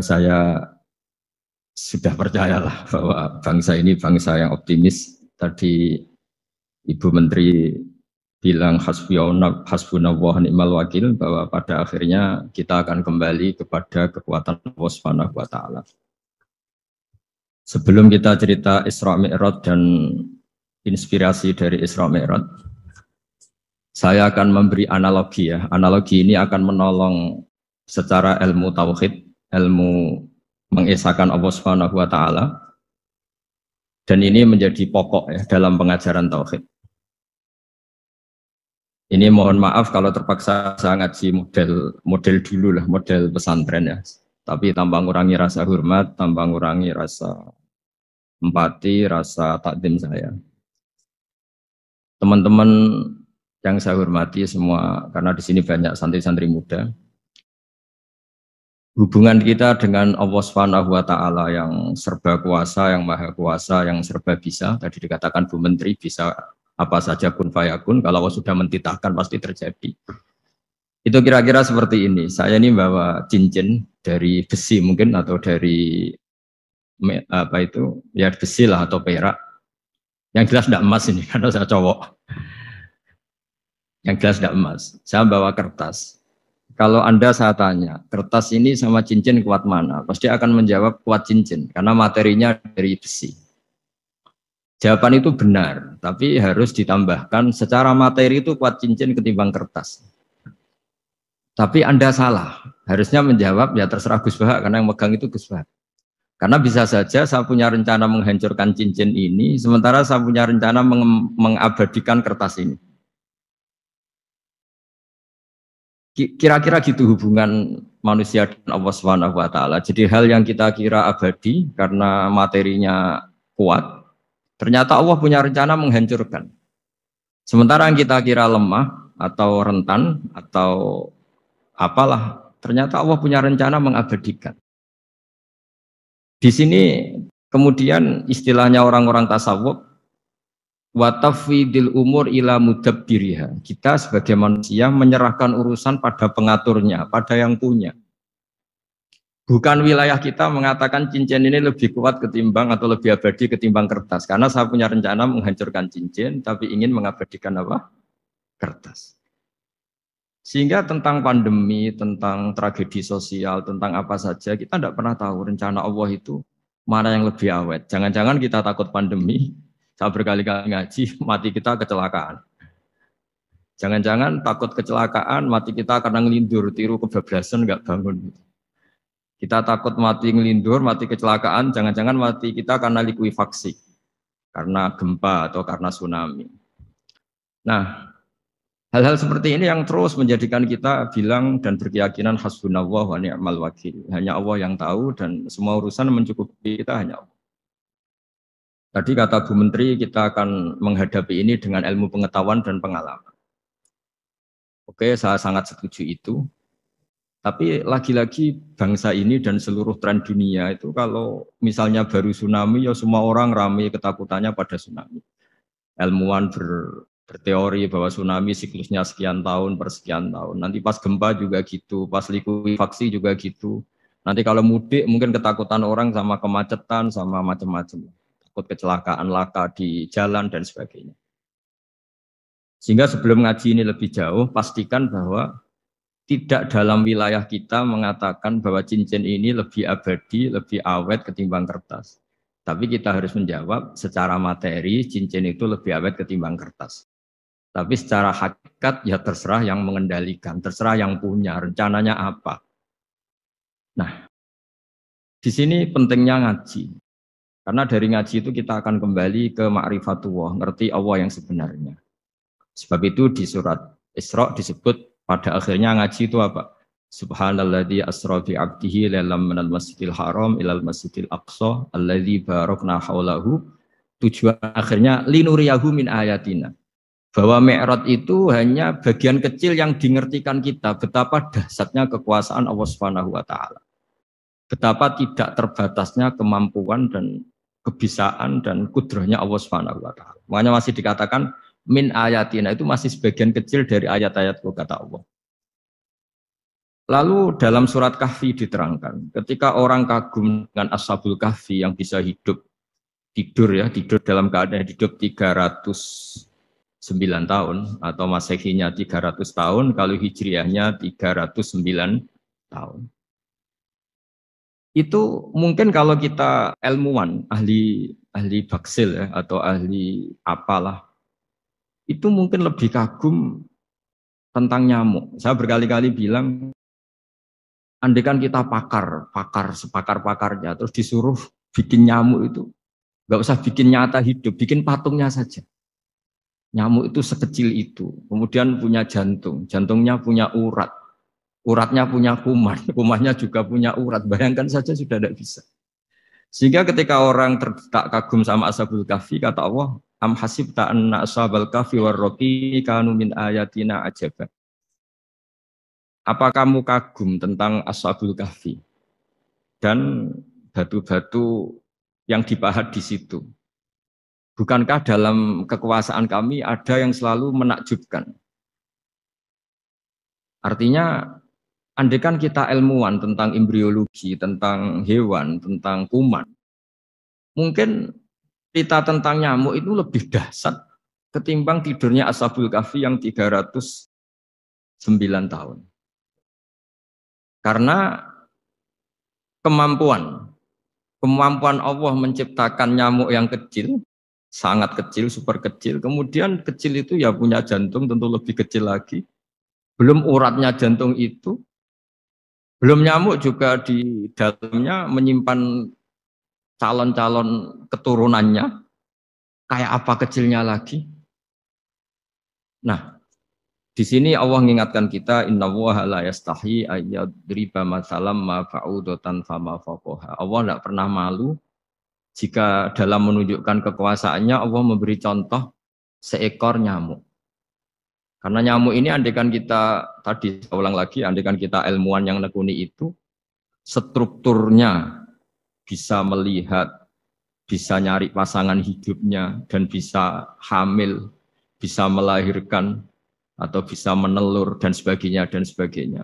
Saya sudah percayalah bahwa bangsa ini bangsa yang optimis. Tadi Ibu Menteri bilang hasbunallah wa ni'mal wakil, bahwa pada akhirnya kita akan kembali kepada kekuatan Allah Subhanahu wa taala. Sebelum kita cerita Isra Mi'raj dan inspirasi dari Isra Mi'raj, saya akan memberi analogi ya. Analogi ini akan menolong secara ilmu tauhid, ilmu mengesahkan Allah Subhanahu wa taala. Dan ini menjadi pokok ya dalam pengajaran tauhid. Ini mohon maaf kalau terpaksa saya ngaji model dulu lah, model pesantren ya. Tapi tanpa ngurangi rasa hormat, tanpa ngurangi rasa empati, rasa takdim saya. Teman-teman yang saya hormati semua, karena di sini banyak santri-santri muda. Hubungan kita dengan Allah Subhanahu wa taala yang serba kuasa, yang maha kuasa, yang serba bisa. Tadi dikatakan Bu Menteri bisa apa saja kun fayakun, kalau Allah sudah mentitahkan pasti terjadi. Itu kira-kira seperti ini. Saya ini bawa cincin dari besi mungkin, atau dari apa itu, ya besi lah atau perak. Yang jelas tidak emas ini, karena saya cowok. Yang jelas tidak emas. Saya bawa kertas. Kalau Anda saya tanya, kertas ini sama cincin kuat mana? Pasti akan menjawab kuat cincin, karena materinya dari besi. Jawaban itu benar, tapi harus ditambahkan secara materi itu kuat cincin ketimbang kertas. Tapi Anda salah, harusnya menjawab ya terserah Gus Bahak, karena yang megang itu Gus Bahak. Karena bisa saja saya punya rencana menghancurkan cincin ini, sementara saya punya rencana mengabadikan kertas ini. Kira-kira gitu hubungan manusia dan Allah Subhanahu wa taala. Jadi hal yang kita kira abadi karena materinya kuat, ternyata Allah punya rencana menghancurkan. Sementara yang kita kira lemah atau rentan atau apalah, ternyata Allah punya rencana mengabadikan. Di sini kemudian istilahnya orang-orang tasawuf, wa tafwidil umur ila mudabbiriha. Kita sebagai manusia menyerahkan urusan pada pengaturnya, pada yang punya. Bukan wilayah kita mengatakan cincin ini lebih kuat ketimbang atau lebih abadi ketimbang kertas. Karena saya punya rencana menghancurkan cincin, tapi ingin mengabadikan apa? Kertas. Sehingga tentang pandemi, tentang tragedi sosial, tentang apa saja, kita tidak pernah tahu rencana Allah itu mana yang lebih awet. Jangan-jangan kita takut pandemi, saya berkali-kali ngaji, mati kita kecelakaan. Jangan-jangan takut kecelakaan, mati kita karena ngelindur, tiru kebablasan, nggak bangun. Kita takut mati ngelindur, mati kecelakaan, jangan-jangan mati kita karena likuifaksi, karena gempa atau karena tsunami. Nah, hal-hal seperti ini yang terus menjadikan kita bilang dan berkeyakinan hasbunallah wa ni'mal wakil. Hanya Allah yang tahu dan semua urusan mencukupi kita hanya Allah. Tadi kata Bu Menteri, kita akan menghadapi ini dengan ilmu pengetahuan dan pengalaman. Oke, saya sangat setuju itu. Tapi lagi-lagi bangsa ini dan seluruh tren dunia itu kalau misalnya baru tsunami, ya semua orang ramai ketakutannya pada tsunami. Ilmuwan berteori bahwa tsunami siklusnya sekian tahun per sekian tahun. Nanti pas gempa juga gitu, pas likuifaksi juga gitu. Nanti kalau mudik mungkin ketakutan orang sama kemacetan, sama macam-macam. Takut kecelakaan laka di jalan dan sebagainya. Sehingga sebelum ngaji ini lebih jauh, pastikan bahwa tidak dalam wilayah kita mengatakan bahwa cincin ini lebih abadi, lebih awet ketimbang kertas. Tapi kita harus menjawab secara materi, cincin itu lebih awet ketimbang kertas. Tapi secara hakikat ya terserah yang mengendalikan, terserah yang punya, rencananya apa. Nah, di sini pentingnya ngaji. Karena dari ngaji itu kita akan kembali ke ma'rifatullah, ngerti Allah yang sebenarnya. Sebab itu di surat Isra disebut pada akhirnya ngaji itu apa? Subhanalladzi asra bi 'abdihi lailam minal masjidil haram ilal masjidil aqsa alladzi barakna haulahu. Tujuan akhirnya linuriyahu min ayatina. Bahwa Mi'raj itu hanya bagian kecil yang dingertikan kita betapa dahsyatnya kekuasaan Allah Subhanahu wa taala. Betapa tidak terbatasnya kemampuan dan kebisaan dan kudrahnya Allah Subhanahu wa taala. Makanya masih dikatakan min ayatina, itu masih sebagian kecil dari ayat-ayatku kata Allah. Lalu dalam surat Kahfi diterangkan, ketika orang kagum dengan Ashabul Kahfi yang bisa tidur dalam keadaan hidup 309 tahun atau Masehinya 300 tahun, kalau Hijriahnya 309 tahun. Itu mungkin kalau kita ilmuwan, ahli baksil ya, atau ahli apalah, itu mungkin lebih kagum tentang nyamuk. Saya berkali-kali bilang, andaikan kita sepakar-pakarnya, terus disuruh bikin nyamuk itu, nggak usah bikin nyata hidup, bikin patungnya saja. Nyamuk itu sekecil itu, kemudian punya jantung, jantungnya punya urat, uratnya punya kuman, kumannya juga punya urat. Bayangkan saja sudah tidak bisa. Sehingga ketika orang tak kagum sama Ashabul Kahfi, kata Allah, am hasibta anna ashabal kahfi warraqi kanu min ayatina ajaba. Apa kamu kagum tentang Ashabul Kahfi dan batu-batu yang dipahat di situ? Bukankah dalam kekuasaan kami ada yang selalu menakjubkan? Artinya, andaikan kita ilmuwan tentang embriologi, tentang hewan, tentang kuman, mungkin cerita tentang nyamuk itu lebih dahsyat ketimbang tidurnya Ashabul Kahfi yang 309 tahun. Karena kemampuan Allah menciptakan nyamuk yang kecil, sangat kecil, super kecil. Kemudian kecil itu ya punya jantung tentu lebih kecil lagi. Belum uratnya jantung itu, belum nyamuk juga di dalamnya menyimpan calon-calon keturunannya. Kayak apa kecilnya lagi? Nah, di sini Allah mengingatkan kita, innallaha la yastahi ayyadriba matsalam ma fa'udatan fama faqaha. Allah tidak pernah malu jika dalam menunjukkan kekuasaannya Allah memberi contoh seekor nyamuk. Karena nyamuk ini andaikan kita, tadi saya ulang lagi, andaikan kita ilmuwan yang nekuni itu, strukturnya bisa melihat, bisa nyari pasangan hidupnya, dan bisa hamil, bisa melahirkan, atau bisa menelur, dan sebagainya, dan sebagainya.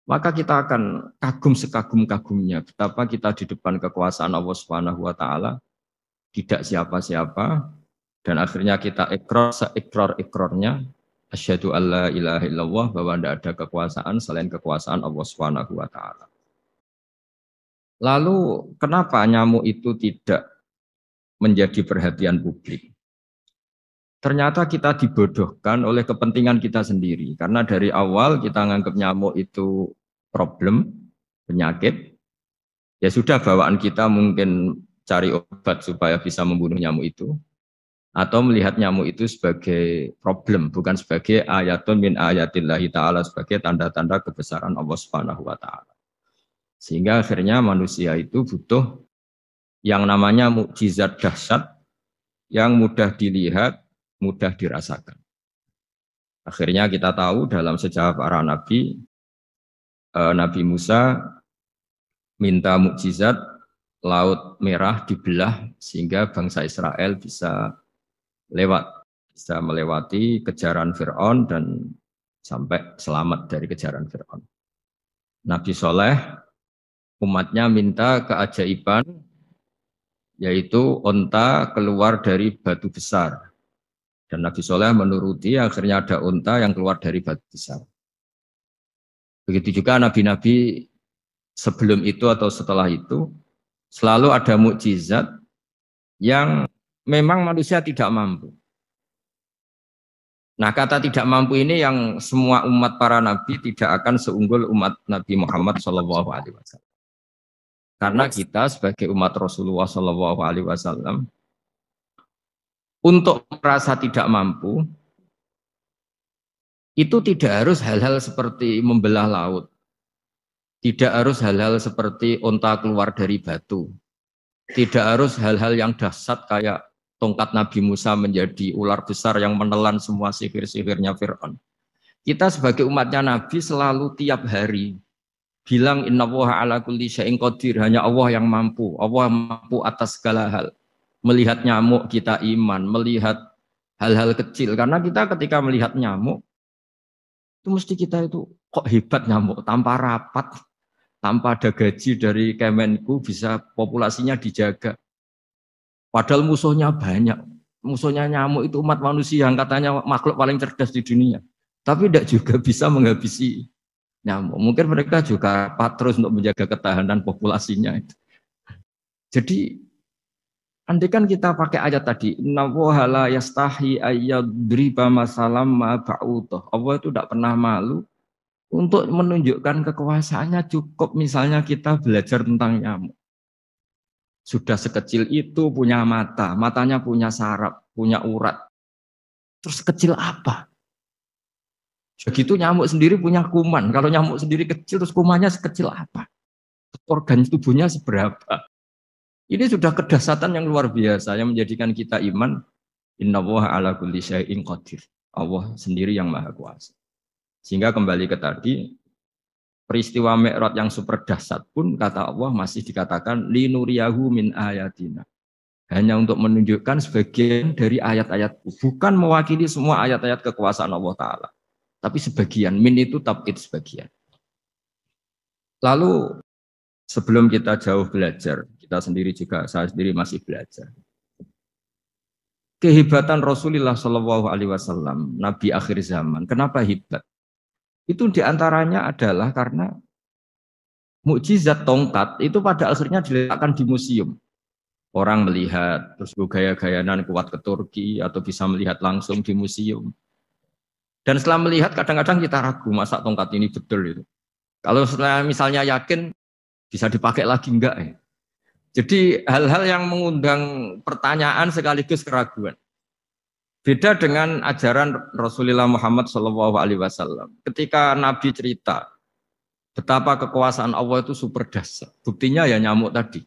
Maka kita akan kagum sekagum-kagumnya, betapa kita di depan kekuasaan Allah Subhanahu wa Ta'ala, tidak siapa-siapa, dan akhirnya kita seikrar-ikrarnya, asyhadu alla ilaha illallah, bahwa tidak ada kekuasaan selain kekuasaan Allah Subhanahu wa Ta'ala. Lalu kenapa nyamuk itu tidak menjadi perhatian publik? Ternyata kita dibodohkan oleh kepentingan kita sendiri. Karena dari awal kita menganggap nyamuk itu problem, penyakit. Ya sudah, bawaan kita mungkin cari obat supaya bisa membunuh nyamuk itu. Atau melihat nyamuk itu sebagai problem, bukan sebagai ayatun min ayatillahi ta'ala, sebagai tanda-tanda kebesaran Allah Subhanahu wa Ta'ala. Sehingga akhirnya manusia itu butuh yang namanya mukjizat dahsyat yang mudah dilihat, mudah dirasakan. Akhirnya kita tahu dalam sejarah para nabi, Nabi Musa minta mukjizat Laut Merah dibelah sehingga bangsa Israel bisa melewati kejaran Fir'aun dan sampai selamat dari kejaran Fir'aun. Nabi Soleh umatnya minta keajaiban, yaitu onta keluar dari batu besar. Dan Nabi Soleh menuruti, akhirnya ada onta yang keluar dari batu besar. Begitu juga nabi-nabi sebelum itu atau setelah itu, selalu ada mukjizat yang memang manusia tidak mampu. Nah, kata tidak mampu ini yang semua umat para nabi tidak akan seunggul umat Nabi Muhammad SAW. Karena kita sebagai umat Rasulullah SAW untuk merasa tidak mampu itu tidak harus hal-hal seperti membelah laut, tidak harus hal-hal seperti onta keluar dari batu, tidak harus hal-hal yang dahsyat kayak tongkat Nabi Musa menjadi ular besar yang menelan semua sihir-sihirnya Fir'aun. Kita sebagai umatnya Nabi selalu tiap hari bilang innallaha ala kulli syai'in qadir, hanya Allah yang mampu. Allah mampu atas segala hal. Melihat nyamuk kita iman, melihat hal-hal kecil. Karena kita ketika melihat nyamuk, Itu mesti kita itu kok hebat nyamuk tanpa rapat, tanpa ada gaji dari Kemenku bisa populasinya dijaga. Padahal musuhnya banyak. Musuhnya nyamuk itu umat manusia yang katanya makhluk paling cerdas di dunia. Tapi tidak juga bisa menghabisi nyamuk. Mungkin mereka juga rapat terus untuk menjaga ketahanan populasinya. Jadi andai kan kita pakai ayat tadi, Inna woha la yastahi ayyadriba masalam ma ba'utoh. Allah itu tidak pernah malu untuk menunjukkan kekuasaannya. Cukup misalnya kita belajar tentang nyamuk. Sudah sekecil itu punya mata, matanya punya saraf, punya urat. Terus sekecil apa? Begitu nyamuk sendiri punya kuman. Kalau nyamuk sendiri kecil, terus kumannya sekecil apa? Organ tubuhnya seberapa? Ini sudah kedahsyatan yang luar biasa yang menjadikan kita iman. Innallaha ala kulli syai'in qadir. Allah sendiri yang maha kuasa. Sehingga kembali ke tadi, peristiwa Mi'raj yang super dahsyat pun kata Allah masih dikatakan linuriyahu min ayatina. Hanya untuk menunjukkan sebagian dari ayat-ayatku. Bukan mewakili semua ayat-ayat kekuasaan Allah Ta'ala. Tapi sebagian, min itu tab'id sebagian. Lalu sebelum kita jauh belajar, kita sendiri juga, saya sendiri masih belajar. Kehebatan Rasulullah Shallallahu Alaihi Wasallam, Nabi akhir zaman. Kenapa hebat? Itu diantaranya adalah karena mukjizat tongkat itu pada akhirnya diletakkan di museum. Orang melihat, terus gaya-gayanan kuat ke Turki, atau bisa melihat langsung di museum. Dan setelah melihat, kadang-kadang kita ragu, masa tongkat ini betul itu. Kalau setelah misalnya yakin, bisa dipakai lagi enggak ya? Jadi hal-hal yang mengundang pertanyaan sekaligus keraguan. Beda dengan ajaran Rasulullah Muhammad SAW. Ketika Nabi cerita betapa kekuasaan Allah itu super dahsyat. Buktinya ya nyamuk tadi.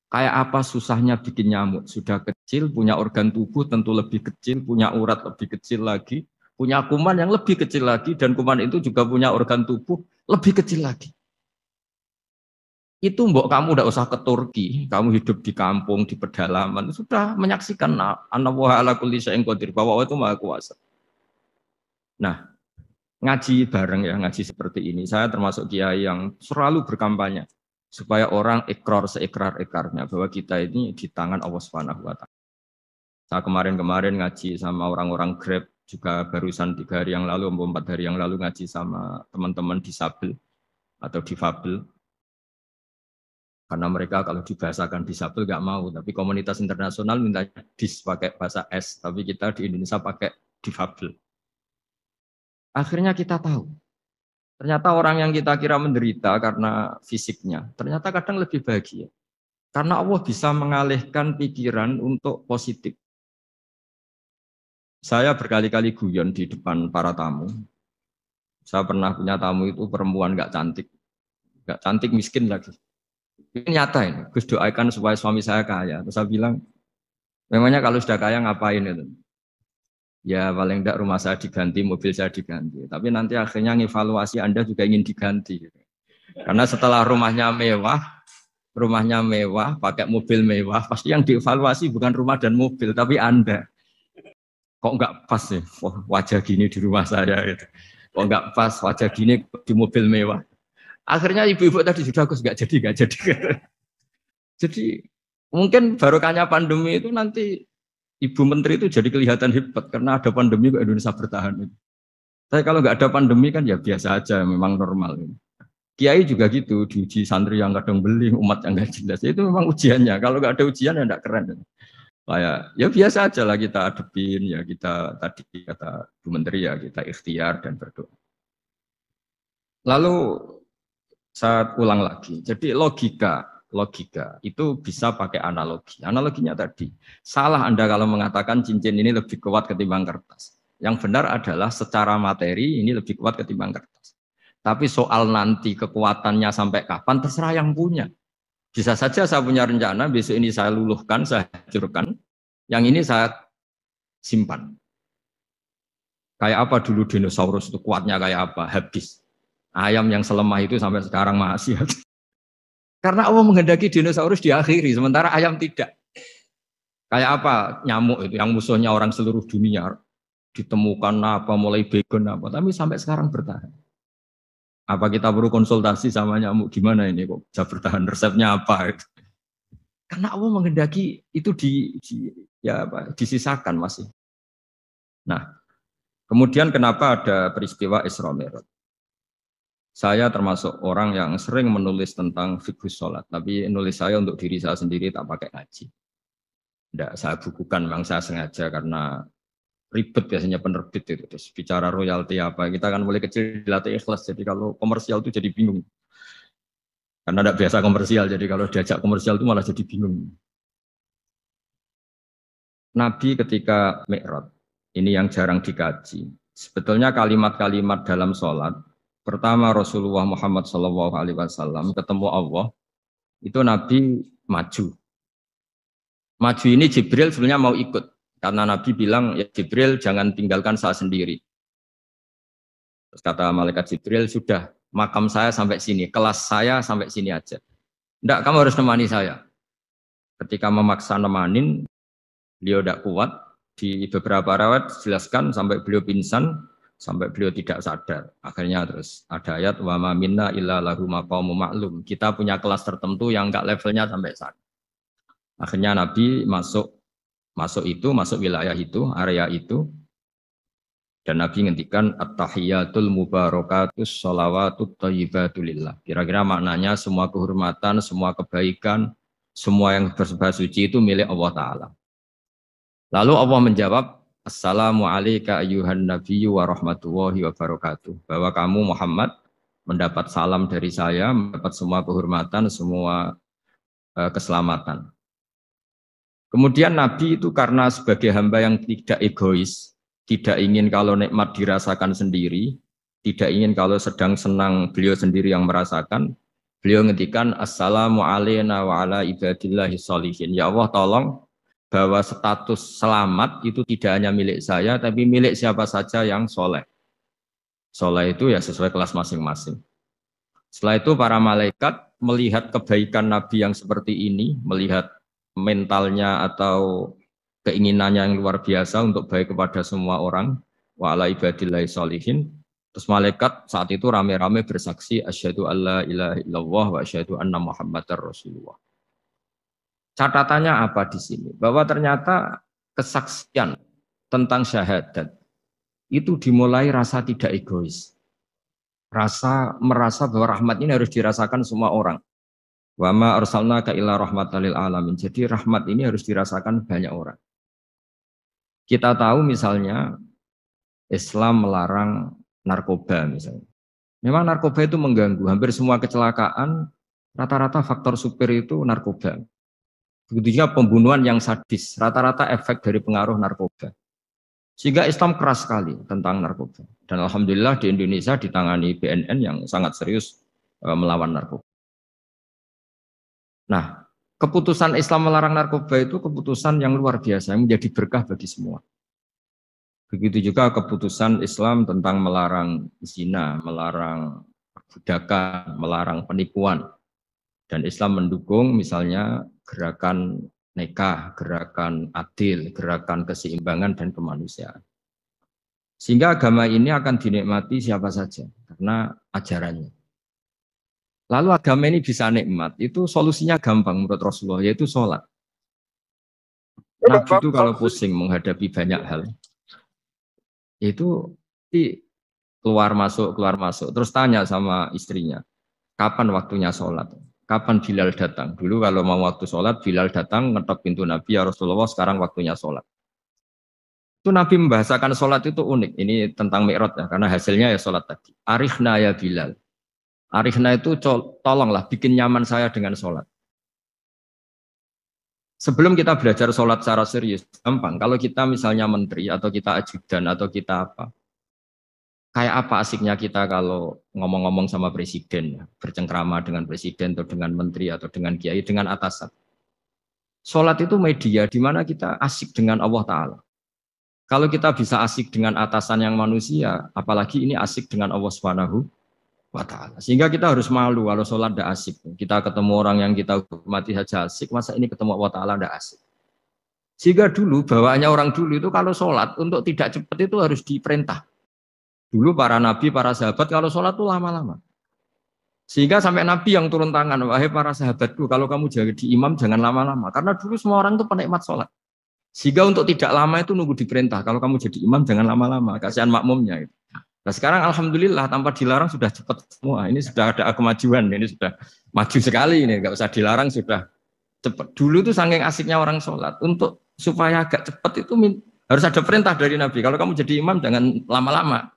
Kayak apa susahnya bikin nyamuk. Sudah kecil, punya organ tubuh tentu lebih kecil, punya urat lebih kecil lagi, punya kuman yang lebih kecil lagi, dan kuman itu juga punya organ tubuh lebih kecil lagi. Itu mbok kamu udah usah ke Turki, kamu hidup di kampung, di pedalaman, sudah menyaksikan Anallaha ala kulli syai'in qadir, bahwa Allah itu maha kuasa. Nah, ngaji bareng ya, ngaji seperti ini. Saya termasuk kiai yang selalu berkampanye supaya orang ikrar seikrar-ikrarnya bahwa kita ini di tangan Allah Subhanahu wa taala. Saya kemarin-kemarin ngaji sama orang-orang Grab, juga barusan 3 hari yang lalu, 4 hari yang lalu ngaji sama teman-teman disabel atau difabel. Karena mereka kalau dibahasakan disabel nggak mau, tapi komunitas internasional minta dis pakai bahasa S, tapi kita di Indonesia pakai difabel. Akhirnya kita tahu, ternyata orang yang kita kira menderita karena fisiknya, ternyata kadang lebih bahagia. Karena Allah bisa mengalihkan pikiran untuk positif. Saya berkali-kali guyon di depan para tamu. Saya pernah punya tamu itu perempuan nggak cantik miskin lagi. Ini nyata ini, Gus doakan supaya suami saya kaya. Terus saya bilang, memangnya kalau sudah kaya ngapain itu? Ya paling tidak rumah saya diganti, mobil saya diganti. Tapi nanti akhirnya ngevaluasi Anda juga ingin diganti. Karena setelah rumahnya mewah, pakai mobil mewah, pasti yang dievaluasi bukan rumah dan mobil, tapi Anda. Kok nggak pas ya, wajah gini di rumah saya gitu. Kok nggak pas wajah gini di mobil mewah. Akhirnya ibu-ibu tadi sudah Gus nggak jadi. Jadi mungkin barokahnya pandemi itu nanti Ibu Menteri itu jadi kelihatan hebat karena ada pandemi kok Indonesia bertahan. Tapi kalau nggak ada pandemi kan ya biasa aja, memang normal. Kiai juga gitu, diuji santri yang kadang beling, umat yang nggak jelas. Itu memang ujiannya. Kalau nggak ada ujian ya nggak keren. Kayak ya biasa aja lah kita adepin, ya kita tadi kata Bu Menteri ya kita ikhtiar dan berdoa. Lalu saya ulang lagi. Jadi logika itu bisa pakai analogi. Analoginya tadi, salah Anda kalau mengatakan cincin ini lebih kuat ketimbang kertas. Yang benar adalah secara materi ini lebih kuat ketimbang kertas. Tapi soal nanti kekuatannya sampai kapan terserah yang punya. Bisa saja saya punya rencana besok ini saya luluhkan, saya hancurkan. Yang ini saya simpan. Kayak apa dulu dinosaurus itu kuatnya kayak apa? Habis. Ayam yang selemah itu sampai sekarang masih ada. Karena Allah menghendaki dinosaurus diakhiri, sementara ayam tidak. Kayak apa nyamuk itu yang musuhnya orang seluruh dunia. ditemukan apa, mulai begon apa, tapi sampai sekarang bertahan. Apa kita perlu konsultasi sama nyamuk gimana ini kok bisa bertahan, resepnya apa? Karena Allah menghendaki itu ya apa, disisakan masih. Nah, kemudian kenapa ada peristiwa Isra Mi'raj? Saya termasuk orang yang sering menulis tentang fikih sholat, tapi nulis saya untuk diri saya sendiri tak pakai ngaji. Tidak, saya bukukan, memang saya sengaja karena ribet biasanya penerbit itu. Terus bicara royalti apa, kita kan mulai kecil dilatih ikhlas, jadi kalau komersial itu jadi bingung. Karena tidak biasa komersial, jadi kalau diajak komersial itu malah jadi bingung. Nabi ketika Mi'raj, ini yang jarang dikaji. Sebetulnya kalimat-kalimat dalam sholat, pertama Rasulullah Muhammad SAW ketemu Allah, itu Nabi maju. Maju ini Jibril sebenarnya mau ikut, karena Nabi bilang, ya Jibril jangan tinggalkan saya sendiri. Terus kata malaikat Jibril, sudah makam saya sampai sini, kelas saya sampai sini aja. Tidak, kamu harus nemani saya. Ketika memaksa nemanin, beliau tidak kuat, di beberapa rawat jelaskan sampai beliau pingsan, sampai beliau tidak sadar. Akhirnya terus ada ayat, wa ma minna illa lahu maqamun ma'lum. Kita punya kelas tertentu yang enggak levelnya sampai sana. Akhirnya Nabi masuk wilayah itu, area itu, dan Nabi ngendikan at-tahiyatul mubarakatus sholawatut thayyibatulillah. Kira-kira maknanya semua kehormatan, semua kebaikan, semua yang bersembah suci itu milik Allah Ta'ala. Lalu Allah menjawab, Assalamu alayka ayyuhan nabiyyu wa rahmatullahi wa barakatuh. Bahwa kamu Muhammad mendapat salam dari saya, mendapat semua kehormatan, semua keselamatan. Kemudian Nabi itu karena sebagai hamba yang tidak egois, tidak ingin kalau nikmat dirasakan sendiri, tidak ingin kalau sedang senang beliau sendiri yang merasakan, beliau ngendikan Assalamu alayna wa ala ibadillahi sholihin. Ya Allah tolong bahwa status selamat itu tidak hanya milik saya, tapi milik siapa saja yang soleh. Soleh itu ya sesuai kelas masing-masing. Setelah itu para malaikat melihat kebaikan Nabi yang seperti ini, melihat mentalnya atau keinginannya yang luar biasa untuk baik kepada semua orang, wa ala ibadillahi sholihin. Terus malaikat saat itu rame-rame bersaksi asyhadu alla ilaha illallah wa asyhadu anna muhammadar rasulullah. Catatannya apa di sini? Bahwa ternyata kesaksian tentang syahadat itu dimulai rasa tidak egois. Merasa bahwa rahmat ini harus dirasakan semua orang. Wa ma arsalnaka illa rahmatan lil alamin. Jadi rahmat ini harus dirasakan banyak orang. Kita tahu misalnya Islam melarang narkoba misalnya. Memang narkoba itu mengganggu. Hampir semua kecelakaan rata-rata faktor supir itu narkoba. Begitu juga pembunuhan yang sadis, rata-rata efek dari pengaruh narkoba. Sehingga Islam keras sekali tentang narkoba. Dan alhamdulillah di Indonesia ditangani BNN yang sangat serius melawan narkoba. Nah, keputusan Islam melarang narkoba itu keputusan yang luar biasa, yang menjadi berkah bagi semua. Begitu juga keputusan Islam tentang melarang zina, melarang perbudakan, melarang penipuan. Dan Islam mendukung misalnya gerakan nikah, gerakan adil, gerakan keseimbangan dan kemanusiaan. Sehingga agama ini akan dinikmati siapa saja karena ajarannya. Lalu agama ini bisa nikmat, itu solusinya gampang menurut Rasulullah, yaitu sholat. Nabi itu kalau pusing menghadapi banyak hal, itu keluar masuk, terus tanya sama istrinya, kapan waktunya sholat? Kapan Bilal datang? Dulu kalau mau waktu sholat, Bilal datang, ngetok pintu Nabi, ya Rasulullah sekarang waktunya sholat. Itu Nabi membahasakan sholat itu unik, ini tentang Mi'raj ya, karena hasilnya ya sholat tadi. Arikhna ya Bilal. Arikhna itu tolonglah bikin nyaman saya dengan sholat. Sebelum kita belajar sholat secara serius, gampang. Kalau kita misalnya menteri atau kita ajudan atau kita apa, kayak apa asiknya kita kalau ngomong-ngomong sama presiden, ya, bercengkrama dengan presiden atau dengan menteri atau dengan kiai, dengan atasan. Sholat itu media di mana kita asik dengan Allah Ta'ala. Kalau kita bisa asik dengan atasan yang manusia, apalagi ini asik dengan Allah Subhanahu wa Ta'ala. Sehingga kita harus malu kalau sholat tidak asik. Kita ketemu orang yang kita hormati saja asik, masa ini ketemu Allah Ta'ala tidak asik. Sehingga dulu bawaannya orang dulu itu kalau sholat untuk tidak cepat itu harus diperintah. Dulu para nabi, para sahabat kalau sholat itu lama-lama. Sehingga sampai nabi yang turun tangan, wahai para sahabatku, kalau kamu jadi imam jangan lama-lama. Karena dulu semua orang itu penikmat sholat. Sehingga untuk tidak lama itu nunggu diperintah. Kalau kamu jadi imam jangan lama-lama, kasihan makmumnya. Nah sekarang alhamdulillah tanpa dilarang sudah cepat semua. Ini sudah ada kemajuan, ini sudah maju sekali ini. Nggak usah dilarang sudah cepat. Dulu tuh saking asiknya orang sholat untuk supaya agak cepat itu harus ada perintah dari Nabi. Kalau kamu jadi imam jangan lama-lama.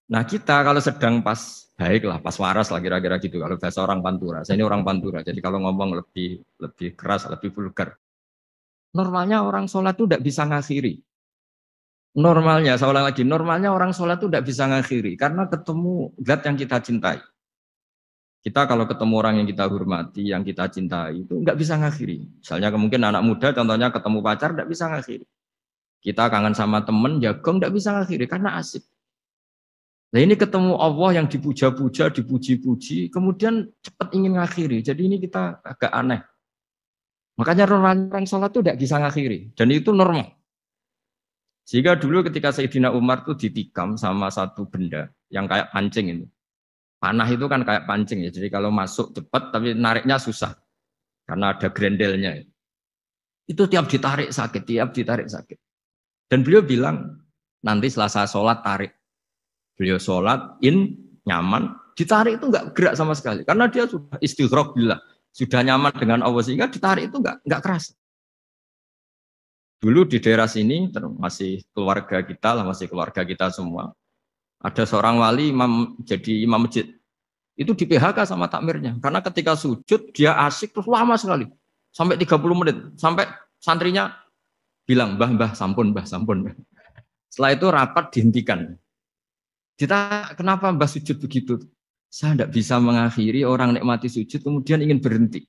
Nah kita kalau sedang pas baiklah, pas waras lah kira-kira gitu. Kalau bahasa orang Pantura, saya ini orang Pantura. Jadi kalau ngomong lebih keras, lebih vulgar. Normalnya orang sholat itu tidak bisa ngakhiri. Normalnya, saya ulang lagi, normalnya orang sholat itu tidak bisa ngakhiri karena ketemu zat yang kita cintai. Kita kalau ketemu orang yang kita hormati, yang kita cintai, itu nggak bisa ngakhiri. Misalnya mungkin anak muda, contohnya ketemu pacar, nggak bisa ngakhiri. Kita kangen sama temen, jagung, nggak bisa ngakhiri, karena asik. Nah ini ketemu Allah yang dipuja-puja, dipuji-puji, kemudian cepat ingin ngakhiri. Jadi ini kita agak aneh. Makanya orang sholat itu nggak bisa ngakhiri. Dan itu normal. Sehingga dulu ketika Sayyidina Umar itu ditikam sama satu benda yang kayak pancing ini. Panah itu kan kayak pancing ya, jadi kalau masuk cepat tapi nariknya susah karena ada grendelnya. Itu tiap ditarik sakit, tiap ditarik sakit. Dan beliau bilang nanti setelah saya sholat tarik. Beliau sholat nyaman, ditarik itu nggak gerak sama sekali karena dia sudah istighraq billah, sudah nyaman dengan Allah sehingga ditarik itu nggak keras. Dulu di daerah sini masih keluarga kita lah, masih keluarga kita semua. Ada seorang wali jadi imam masjid. Itu di PHK sama takmirnya. Karena ketika sujud dia asik terus lama sekali. Sampai 30 menit. Sampai santrinya bilang, mbah, sampun, mbah, sampun. Setelah itu rapat dihentikan. Kita kenapa mbah sujud begitu? Saya tidak bisa mengakhiri orang nikmati sujud kemudian ingin berhenti.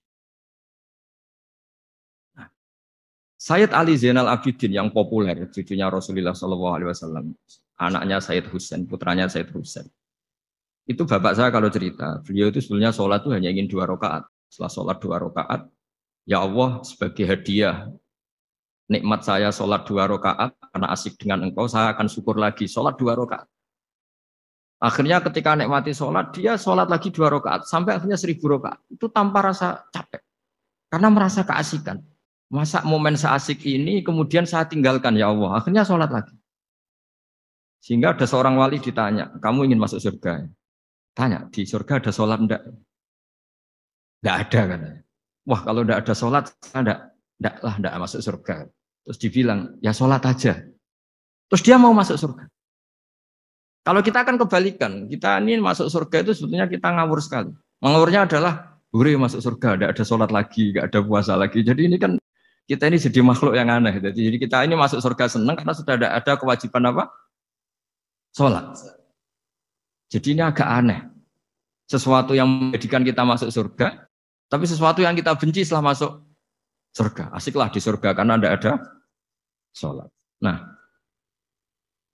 Sayyid Ali Zainal Abidin yang populer, cucunya Rasulullah SAW, anaknya Sayyid Husain, putranya Sayyid Husain. Itu bapak saya kalau cerita, beliau itu sebenarnya sholat itu hanya ingin 2 rakaat. Setelah sholat 2 rakaat, ya Allah sebagai hadiah nikmat saya sholat 2 rakaat karena asik dengan engkau, saya akan syukur lagi sholat 2 rakaat. Akhirnya ketika nikmati sholat, dia sholat lagi 2 rakaat sampai akhirnya 1000 rakaat. Itu tanpa rasa capek, karena merasa keasikan. Masa momen seasik ini kemudian saya tinggalkan ya Allah. Akhirnya sholat lagi. Sehingga ada seorang wali ditanya, kamu ingin masuk surga? Tanya, di surga ada sholat enggak? Enggak ada katanya. Wah kalau enggak ada sholat, enggak masuk surga. Terus dibilang, ya sholat aja. Terus dia mau masuk surga. Kalau kita akan kebalikan, kita ini masuk surga itu sebetulnya kita ngawur sekali. Ngawurnya adalah, masuk surga, enggak ada sholat lagi, enggak ada puasa lagi. Jadi ini kan kita ini jadi makhluk yang aneh. Jadi kita ini masuk surga senang karena sudah ada kewajiban apa? Sholat. Jadi ini agak aneh. Sesuatu yang menjadikan kita masuk surga, tapi sesuatu yang kita benci setelah masuk surga. Asiklah di surga karena ada sholat. Nah,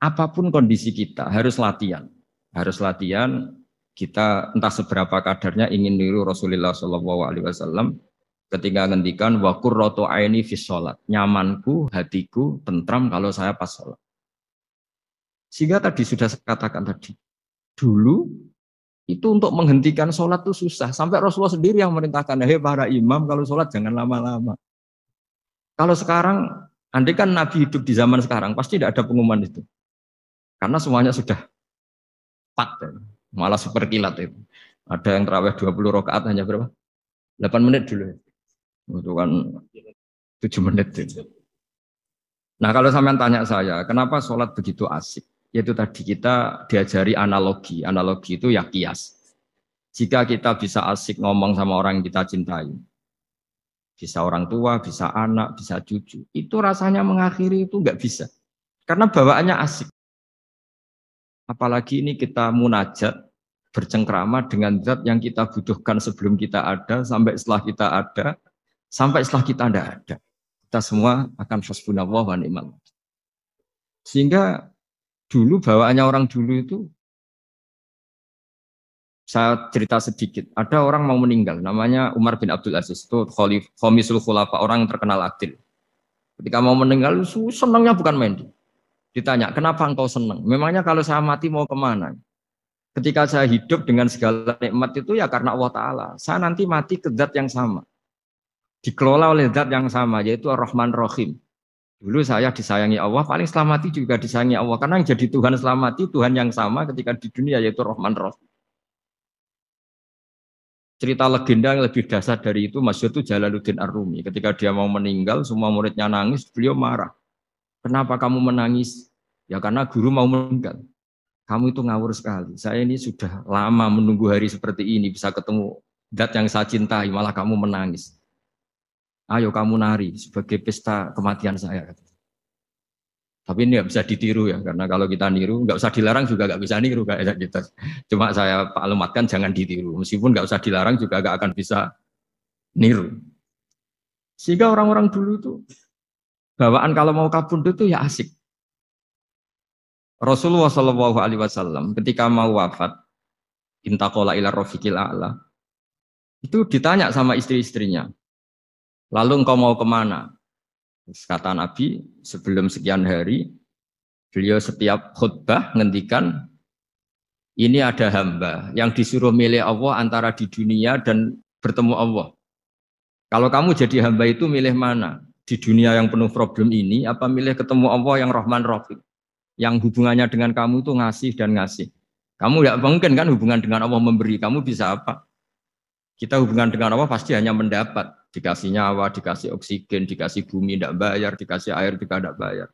apapun kondisi kita harus latihan. Harus latihan kita entah seberapa kadarnya ingin niru Rasulullah SAW. Ketika ngendikan wa qurratu aini fi sholat, nyamanku, hatiku tentram kalau saya pas sholat. Sehingga tadi sudah saya katakan tadi, dulu itu untuk menghentikan sholat itu susah. Sampai Rasulullah sendiri yang merintahkan, hei para imam kalau sholat jangan lama-lama. Kalau sekarang, andai kan Nabi hidup di zaman sekarang, pasti tidak ada pengumuman itu. Karena semuanya sudah pat, malah super kilat itu. Ada yang terawih 20 rakaat hanya berapa? 8 menit dulu. Itu kan 7 menit itu. Nah kalau sampean tanya saya, kenapa sholat begitu asik? Yaitu tadi kita diajari analogi. Analogi itu ya kias. Jika kita bisa asik ngomong sama orang yang kita cintai, bisa orang tua, bisa anak, bisa cucu, itu rasanya mengakhiri itu nggak bisa. Karena bawaannya asik. Apalagi ini kita munajat, bercengkrama dengan zat yang kita butuhkan sebelum kita ada, sampai setelah kita ada, sampai setelah kita tidak ada. Kita semua akan hasbunallah wa ni'mal wakil. Sehingga dulu bawaannya orang dulu itu, saya cerita sedikit. Ada orang mau meninggal, namanya Umar bin Abdul Aziz, itu Khomisul Khulafa, orang yang terkenal adil. Ketika mau meninggal, senangnya bukan main. Ditanya, kenapa engkau senang? Memangnya kalau saya mati mau kemana? Ketika saya hidup dengan segala nikmat itu ya karena Allah Ta'ala. Saya nanti mati ke zat yang sama. Dikelola oleh zat yang sama, yaitu Ar-Rahman Rahim. Dulu saya disayangi Allah, paling selamati juga disayangi Allah. Karena yang jadi Tuhan selamati, Tuhan yang sama ketika di dunia, yaitu Rahman Rahim. Cerita legenda yang lebih dasar dari itu, masyhur itu Jalaluddin Ar-Rumi. Ketika dia mau meninggal, semua muridnya nangis, beliau marah. Kenapa kamu menangis? Ya karena guru mau meninggal. Kamu itu ngawur sekali. Saya ini sudah lama menunggu hari seperti ini, bisa ketemu zat yang saya cintai, malah kamu menangis. Ayo kamu nari sebagai pesta kematian saya. Tapi ini nggak bisa ditiru ya, karena kalau kita niru, nggak usah dilarang juga nggak bisa niru kayak gitu. Cuma saya maklumatkan jangan ditiru. Meskipun nggak usah dilarang juga nggak akan bisa niru. Sehingga orang-orang dulu itu bawaan kalau mau kabundut itu ya asik. Rasulullah Shallallahu Alaihi Wasallam ketika mau wafat, intakola ila rofiqil a'la, itu ditanya sama istri-istrinya. Lalu engkau mau kemana? Kata Nabi, sebelum sekian hari, beliau setiap khutbah ngendikan, ini ada hamba yang disuruh milih Allah antara di dunia dan bertemu Allah. Kalau kamu jadi hamba itu milih mana? Di dunia yang penuh problem ini, apa milih ketemu Allah yang Rahman Rahim? Yang hubungannya dengan kamu itu ngasih dan ngasih. Kamu tidak mungkin kan hubungan dengan Allah memberi, kamu bisa apa? Kita hubungan dengan Allah pasti hanya mendapat. Dikasih nyawa, dikasih oksigen, dikasih bumi tidak bayar, dikasih air juga tidak bayar.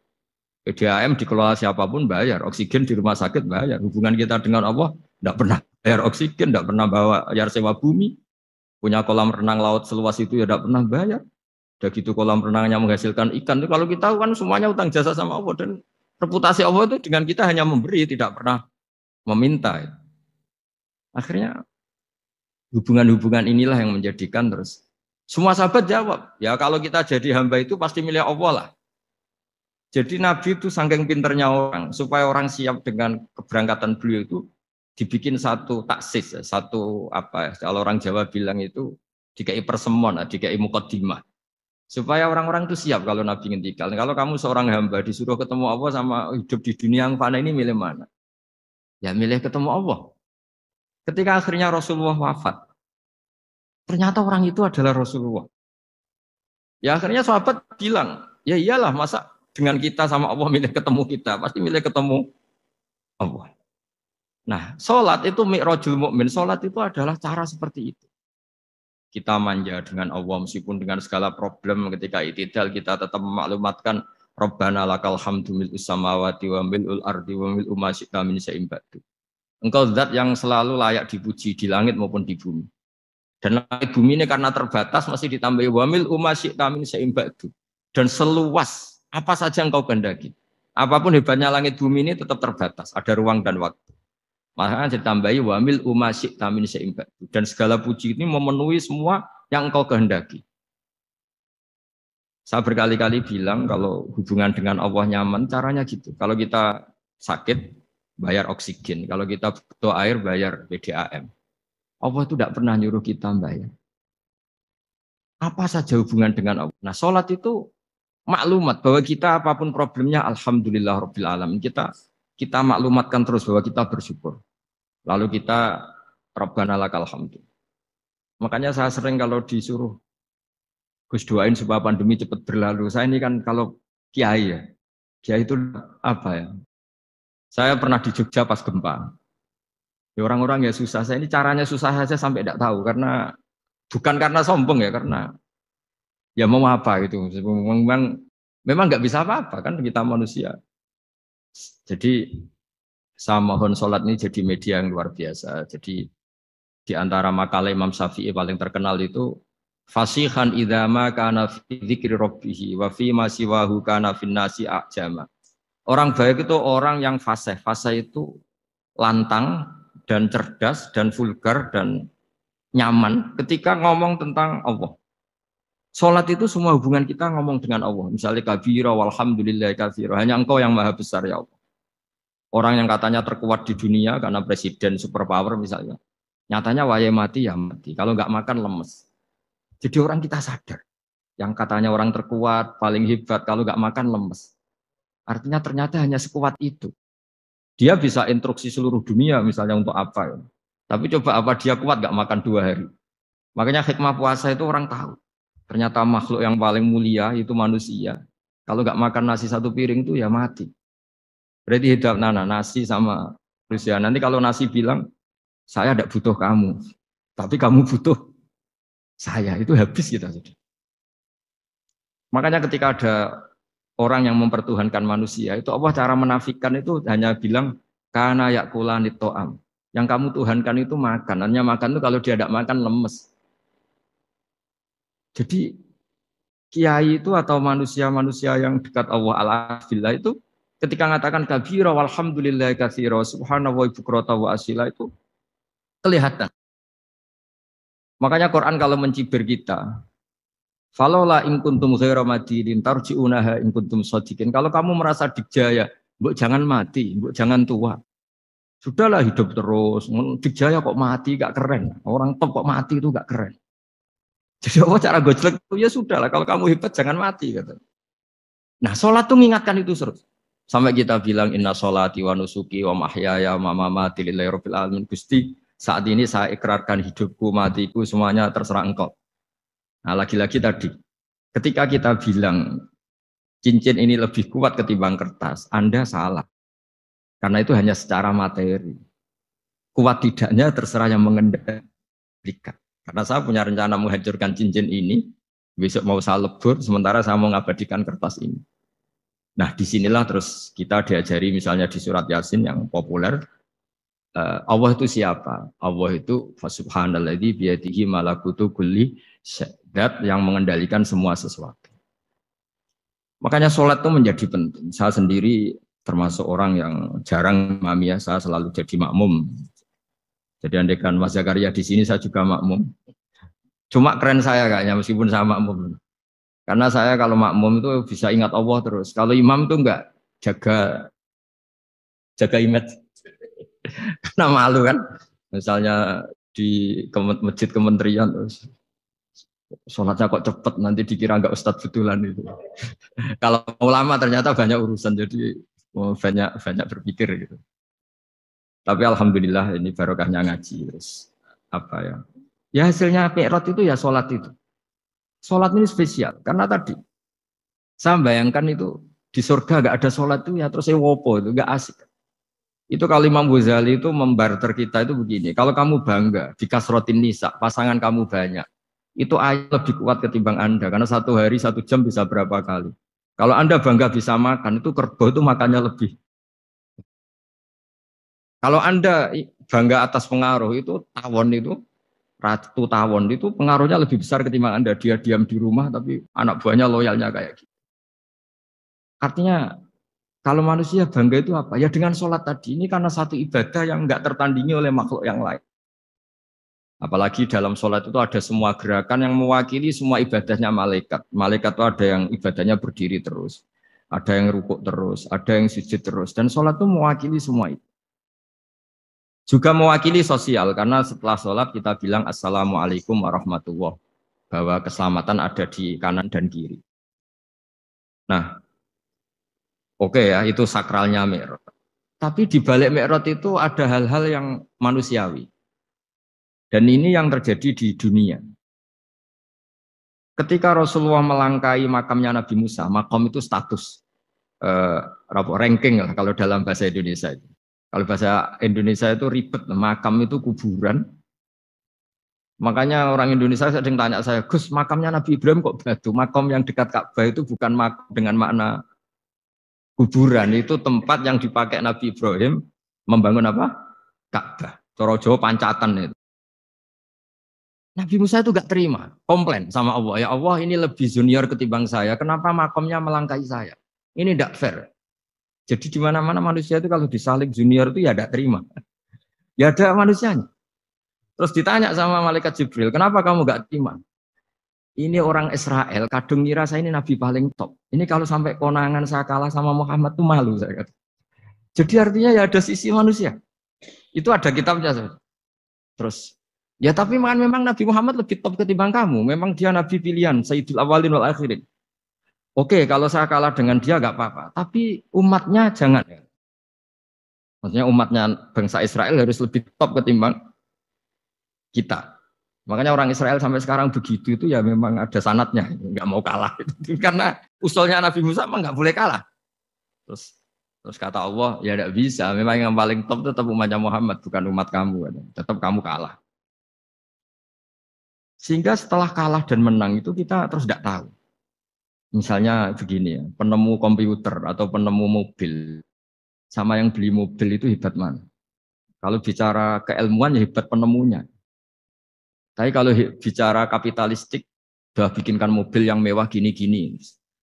PDAM dikelola siapapun bayar, oksigen di rumah sakit bayar. Hubungan kita dengan Allah tidak pernah bayar oksigen, tidak pernah bayar sewa bumi. Punya kolam renang laut seluas itu ya tidak pernah bayar. Udah gitu kolam renangnya menghasilkan ikan. Itu kalau kita kan semuanya utang jasa sama Allah. Dan reputasi Allah itu dengan kita hanya memberi, tidak pernah meminta. Akhirnya hubungan-hubungan inilah yang menjadikan terus. Semua sahabat jawab, ya kalau kita jadi hamba itu pasti milih Allah lah. Jadi Nabi itu saking pinternya orang, supaya orang siap dengan keberangkatan beliau itu dibikin satu taksis, satu apa ya, kalau orang Jawa bilang itu dikai persemon, dikai mukaddimah. Supaya orang-orang itu siap kalau Nabi ngendikan. Kalau kamu seorang hamba disuruh ketemu Allah sama hidup di dunia yang fana ini milih mana? Ya milih ketemu Allah. Ketika akhirnya Rasulullah wafat, ternyata orang itu adalah Rasulullah. Ya akhirnya sahabat bilang, ya iyalah masa dengan kita sama Allah milih ketemu kita, pasti milih ketemu Allah. Nah, sholat itu mi'rajul mu'min, sholat itu adalah cara seperti itu. Kita manja dengan Allah meskipun dengan segala problem ketika itidal kita tetap memaklumatkan Rabbana lakal hamdu mil'us samawati wa mil'ul ardi wa mil'u ma syi'ta min syai'in ba'du. Engkau zat yang selalu layak dipuji di langit maupun di bumi. Dan langit bumi ini karena terbatas masih ditambahi wa mil'u ma syi'ta min syai'in ba'du. Dan seluas apa saja engkau kehendaki. Apapun hebatnya langit bumi ini tetap terbatas, ada ruang dan waktu. Makanya ditambahi wamil umasyik tamin seimbang. Dan segala puji ini memenuhi semua yang engkau kehendaki. Saya berkali-kali bilang kalau hubungan dengan Allah nyaman, caranya gitu. Kalau kita sakit, bayar oksigen. Kalau kita butuh air, bayar PDAM. Allah itu tidak pernah nyuruh kita bayar. Apa saja hubungan dengan Allah. Nah, sholat itu maklumat bahwa kita apapun problemnya, alhamdulillah rabbil alamin. Kita maklumatkan terus bahwa kita bersyukur. Lalu kita Rabbana lakal hamdu. Makanya saya sering kalau disuruh Gus doain supaya pandemi cepat berlalu. Saya ini kan kalau kiai ya. Kiai itu apa ya? Saya pernah di Jogja pas gempa. Ya orang-orang ya susah. Saya ini caranya susah saja sampai tidak tahu karena bukan karena sombong ya, karena ya mau apa gitu. Memang nggak bisa apa-apa kan kita manusia. Jadi saya mohon sholat ini jadi media yang luar biasa. Jadi di antara makalah Imam Syafi'i paling terkenal itu fasihan idama kana fi dzikri rabbih wa fi ma siwahu kana fin nasi ajama. Orang baik itu orang yang fasih. Fasih itu lantang dan cerdas dan vulgar dan nyaman ketika ngomong tentang Allah. Sholat itu semua hubungan kita ngomong dengan Allah. Misalnya kabira walhamdulillah katsira. Hanya engkau yang maha besar ya Allah. Orang yang katanya terkuat di dunia karena presiden superpower misalnya, nyatanya waya mati ya mati. Kalau nggak makan lemes. Jadi orang kita sadar. yang katanya orang terkuat, paling hebat, kalau nggak makan lemes. Artinya ternyata hanya sekuat itu. Dia bisa instruksi seluruh dunia misalnya untuk apa. Ya. Tapi coba apa dia kuat nggak makan 2 hari. Makanya hikmah puasa itu orang tahu. Ternyata makhluk yang paling mulia itu manusia. Kalau nggak makan nasi 1 piring itu ya mati. Berarti hidup nasi sama manusia. Nanti kalau nasi bilang, saya tidak butuh kamu. Tapi kamu butuh saya. Itu habis kita. Makanya ketika ada orang yang mempertuhankan manusia, itu Allah cara menafikan itu hanya bilang, karena yakulanit to'am. Yang kamu tuhankan itu makan. Hanya makan itu kalau dia tidak makan lemes. Jadi kiai itu atau manusia-manusia yang dekat Allah al-afillah itu ketika mengatakan kabira walhamdulillah katsira subhanallah bukrata wa asila itu kelihatan. Makanya Quran kalau mencibir kita, falola in kuntum ghaira madinin tarji'unaha in kuntum shadiqin. Kalau kamu merasa dikjaya, mbok jangan mati, mbok jangan tua. Sudahlah hidup terus. Dikjaya kok mati gak keren. Orang top kok mati itu gak keren. Jadi Allah cara gojlek itu ya sudahlah kalau kamu hebat jangan mati kata. Nah, sholat tuh mengingatkan itu terus. Sampai kita bilang inna sholati wa nusuki wa mahyaya wa mamati lillahi rabbil alamin. Gusti, saat ini saya ikrarkan hidupku, matiku semuanya terserah Engkau. Nah, lagi-lagi tadi ketika kita bilang cincin ini lebih kuat ketimbang kertas, Anda salah. Karena itu hanya secara materi. Kuat tidaknya terserah yang mengendalikan. Karena saya punya rencana menghancurkan cincin ini, besok mau saya lebur, sementara saya mau mengabadikan kertas ini. Nah, disinilah terus kita diajari misalnya di surat Yasin yang populer, Allah itu siapa? Allah itu subhanalladzi biyadihi malakutu kulli syai'at yang mengendalikan semua sesuatu. Makanya sholat itu menjadi penting. Saya sendiri termasuk orang yang jarang imami ya, saya selalu jadi makmum. Jadi andaikan Mas Zakaria di sini saya juga makmum. Cuma keren saya kayaknya meskipun saya makmum. Karena saya kalau makmum itu bisa ingat Allah terus. Kalau imam itu enggak jaga image. Karena malu kan. Misalnya di masjid kementerian terus sholatnya kok cepet nanti dikira enggak ustadz betulan itu. Kalau ulama ternyata banyak urusan jadi banyak berpikir gitu. Tapi alhamdulillah ini barokahnya ngaji terus apa ya? Ya hasilnya mi'raj itu ya sholat itu. Sholat ini spesial karena tadi saya bayangkan itu di surga gak ada sholat itu ya terus wopo itu gak asik. Itu kalau Imam Ghazali itu membarter kita itu begini. Kalau kamu bangga di kasrotin nisa pasangan kamu banyak, itu ayat lebih kuat ketimbang Anda karena 1 hari 1 jam bisa berapa kali. Kalau Anda bangga bisa makan itu kerbau itu makannya lebih. Kalau Anda bangga atas pengaruh itu tawon itu Ratu Tawon itu pengaruhnya lebih besar ketimbang Anda. Dia diam di rumah tapi anak buahnya loyalnya kayak gitu. Artinya kalau manusia bangga itu apa? Ya dengan sholat tadi. Ini karena satu ibadah yang nggak tertandingi oleh makhluk yang lain. Apalagi dalam sholat itu ada semua gerakan yang mewakili semua ibadahnya malaikat. Malaikat itu ada yang ibadahnya berdiri terus. Ada yang rukuk terus. Ada yang sujud terus. Dan sholat itu mewakili semua itu. Juga mewakili sosial, karena setelah sholat kita bilang Assalamualaikum warahmatullahi wabarakatuh, bahwa keselamatan ada di kanan dan kiri. Nah, oke ya, itu sakralnya Mi'raj. Tapi di balik Mi'raj itu ada hal-hal yang manusiawi. Dan ini yang terjadi di dunia. Ketika Rasulullah melangkai makamnya Nabi Musa, makam itu status, ranking lah kalau dalam bahasa Indonesia itu. Kalau bahasa Indonesia itu ribet, makam itu kuburan. Makanya orang Indonesia sering tanya saya, Gus, makamnya Nabi Ibrahim kok batu? Makam yang dekat Ka'bah itu bukan makam dengan makna kuburan, itu tempat yang dipakai Nabi Ibrahim membangun apa? Ka'bah. Cara Jawa pancatan itu. Nabi Musa itu gak terima, komplain sama Allah. Ya Allah, ini lebih junior ketimbang saya. Kenapa makamnya melangkai saya? Ini tidak fair. Jadi di mana-mana manusia itu kalau disalib junior itu ya tidak terima. Ya ada manusianya. Terus ditanya sama malaikat Jibril, kenapa kamu gak terima? Ini orang Israel, kadung ngira saya ini nabi paling top. Ini kalau sampai konangan saya kalah sama Muhammad tuh malu saya kata. Jadi artinya ya ada sisi manusia. Itu ada kitabnya. Terus Ya tapi memang Nabi Muhammad lebih top ketimbang kamu. Memang dia Nabi pilihan, Sayyidul Awalin wal Akhirin. Oke, kalau saya kalah dengan dia nggak apa-apa. Tapi umatnya jangan. Maksudnya umatnya bangsa Israel harus lebih top ketimbang kita. Makanya orang Israel sampai sekarang begitu itu ya memang ada sanatnya, nggak mau kalah. Karena usulnya Nabi Musa memang nggak boleh kalah. Terus terus kata Allah, ya tidak bisa. Memang yang paling top tetap umatnya Muhammad, bukan umat kamu. Tetap kamu kalah. Sehingga setelah kalah dan menang itu kita terus tidak tahu. Misalnya begini ya, penemu komputer atau penemu mobil sama yang beli mobil itu hebat mana? Kalau bicara keilmuan ya hebat penemunya. Tapi kalau bicara kapitalistik, udah bikinkan mobil yang mewah gini-gini.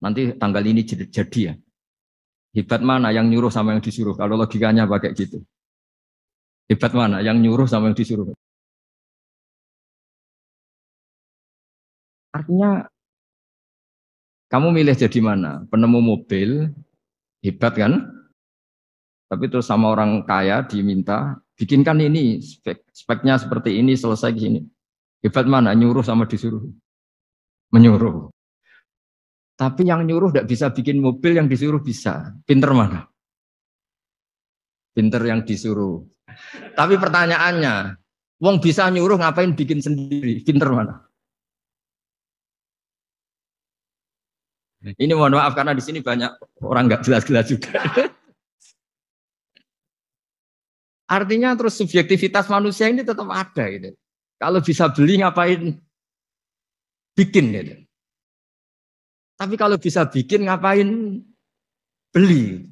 Nanti tanggal ini jadi ya. Hebat mana yang nyuruh sama yang disuruh? Kalau logikanya pakai gitu. Hebat mana yang nyuruh sama yang disuruh? Artinya kamu milih jadi mana? Penemu mobil, hebat kan? Tapi terus sama orang kaya diminta, bikinkan ini, speknya seperti ini, selesai di sini. Hebat mana? Nyuruh sama disuruh? Menyuruh. Tapi yang nyuruh tidak bisa bikin mobil, yang disuruh bisa. Pinter mana? Pinter yang disuruh. Tapi pertanyaannya, wong bisa nyuruh ngapain bikin sendiri? Pinter mana? Ini mohon maaf karena di sini banyak orang nggak jelas-jelas juga. Artinya terus subjektivitas manusia ini tetap ada gitu. Kalau bisa beli ngapain bikin gitu. Tapi kalau bisa bikin ngapain beli.